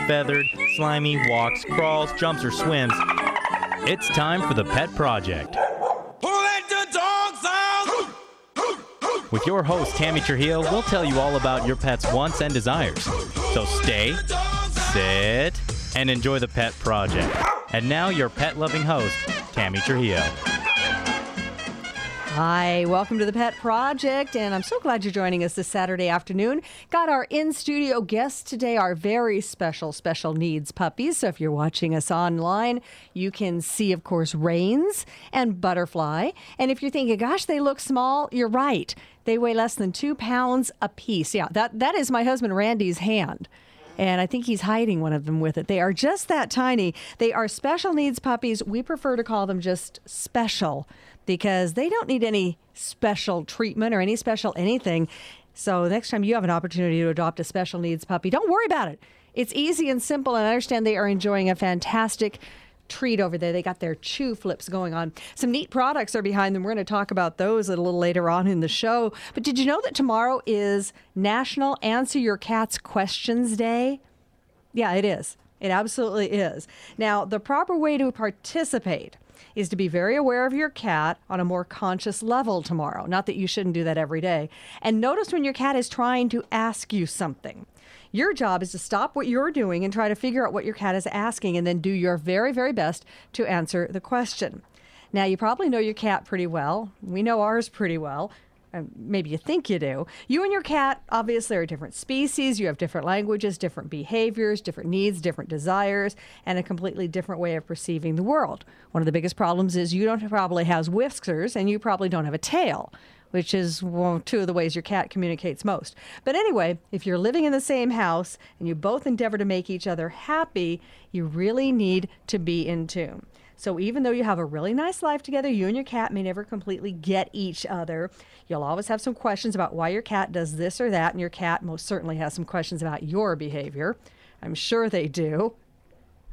feathered, slimy, walks, crawls, jumps, or swims, it's time for the Pet Project. Who let the dogs out? With your host, Tammy Trujillo, we'll tell you all about your pet's wants and desires. So stay, sit, and enjoy the Pet Project. And now your pet-loving host, Tammy Trujillo. Hi, welcome to the Pet Project, and I'm so glad you're joining us this Saturday afternoon. Got our in-studio guests today, our very special needs puppies. So if you're watching us online, you can see, of course, Rains and Butterfly. And if you're thinking, gosh, they look small, you're right. They weigh less than 2 pounds apiece. Yeah, that is my husband Randy's hand. And I think he's hiding one of them with it. They are just that tiny. They are special needs puppies. We prefer to call them just special because they don't need any special treatment or any special anything. So next time you have an opportunity to adopt a special needs puppy, don't worry about it. It's easy and simple, and I understand they are enjoying a fantastic treat over there. They got their chew flips going on. Some neat products are behind them. We're going to talk about those a little later on in the show. But did you know that tomorrow is National Answer Your Cat's Questions Day? Yeah, it is. It absolutely is. Now, the proper way to participate is to be very aware of your cat on a more conscious level tomorrow. Not that you shouldn't do that every day. And notice when your cat is trying to ask you something. Your job is to stop what you're doing and try to figure out what your cat is asking and then do your very, very best to answer the question. Now, you probably know your cat pretty well. We know ours pretty well. Maybe you think you do. You and your cat obviously are different species. You have different languages, different behaviors, different needs, different desires, and a completely different way of perceiving the world. One of the biggest problems is you don't probably have whiskers and you probably don't have a tail, which is two of the ways your cat communicates most. But anyway, if you're living in the same house and you both endeavor to make each other happy, you really need to be in tune. So even though you have a really nice life together, you and your cat may never completely get each other. You'll always have some questions about why your cat does this or that, and your cat most certainly has some questions about your behavior. I'm sure they do.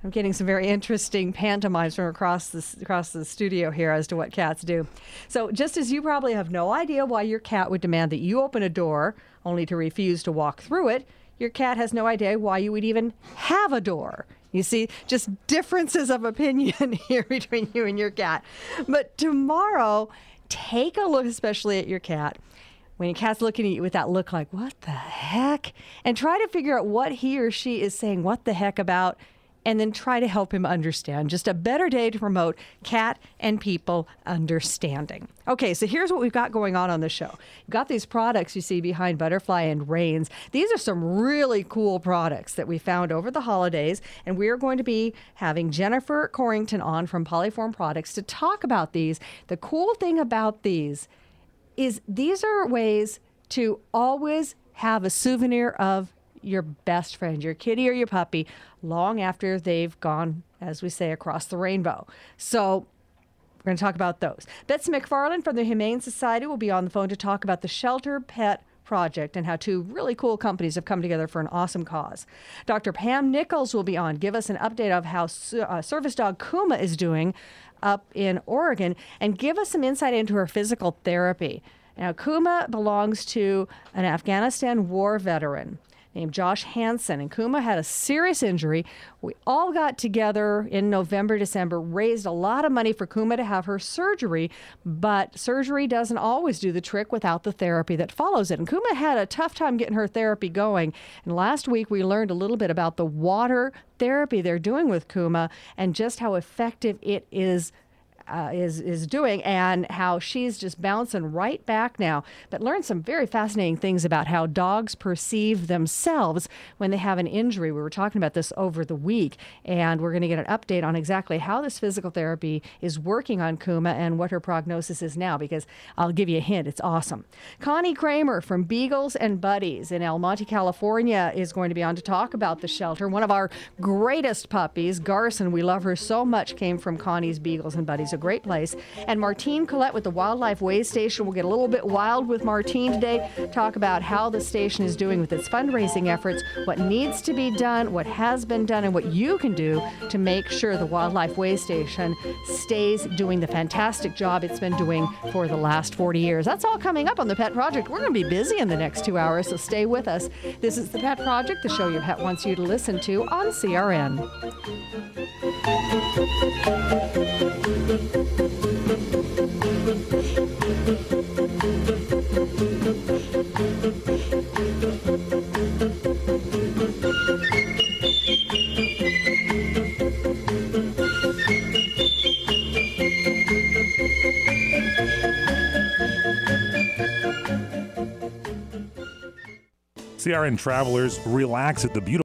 I'm getting some very interesting pantomimes from across the studio here as to what cats do. So just as you probably have no idea why your cat would demand that you open a door only to refuse to walk through it, your cat has no idea why you would even have a door. You see, just differences of opinion here between you and your cat. But tomorrow, take a look especially at your cat. When your cat's looking at you with that look like, what the heck? And try to figure out what he or she is saying what the heck about, and then try to help him understand. Just a better day to promote cat and people understanding. Okay, so here's what we've got going on the show. You've got these products you see behind Butterfly and Rains. These are some really cool products that we found over the holidays, and we are going to be having Jennifer Corrington on from Polyform Products to talk about these. The cool thing about these is these are ways to always have a souvenir of your best friend, your kitty or your puppy, long after they've gone, as we say, across the rainbow. So we're going to talk about those. Betsy McFarland from the Humane Society will be on the phone to talk about the Shelter Pet Project and how two really cool companies have come together for an awesome cause. Dr. Pam Nichols will be on, give us an update of how service dog Kuma is doing up in Oregon, and give us some insight into her physical therapy. Now, Kuma belongs to an Afghanistan war veteran named Josh Hansen, and Kuma had a serious injury. We all got together in November, December, raised a lot of money for Kuma to have her surgery, but surgery doesn't always do the trick without the therapy that follows it. And Kuma had a tough time getting her therapy going. And last week we learned a little bit about the water therapy they're doing with Kuma and just how effective it is doing, and how she's just bouncing right back now. But learned some very fascinating things about how dogs perceive themselves when they have an injury. We were talking about this over the week, and we're going to get an update on exactly how this physical therapy is working on Kuma and what her prognosis is now, because I'll give you a hint, it's awesome. Connie Kramer from Beagles and Buddies in El Monte, California is going to be on to talk about the shelter. One of our greatest puppies, Garson, we love her so much, came from Connie's Beagles and Buddies a great place. And Martine Collette with the Wildlife Way Station. We'll get a little bit wild with Martine today, talk about how the station is doing with its fundraising efforts, what needs to be done, what has been done, and what you can do to make sure the Wildlife Way Station stays doing the fantastic job it's been doing for the last 40 years. That's all coming up on The Pet Project. We're going to be busy in the next 2 hours, so stay with us. This is The Pet Project, the show your pet wants you to listen to on CRN. CRN travelers, relax at the beautiful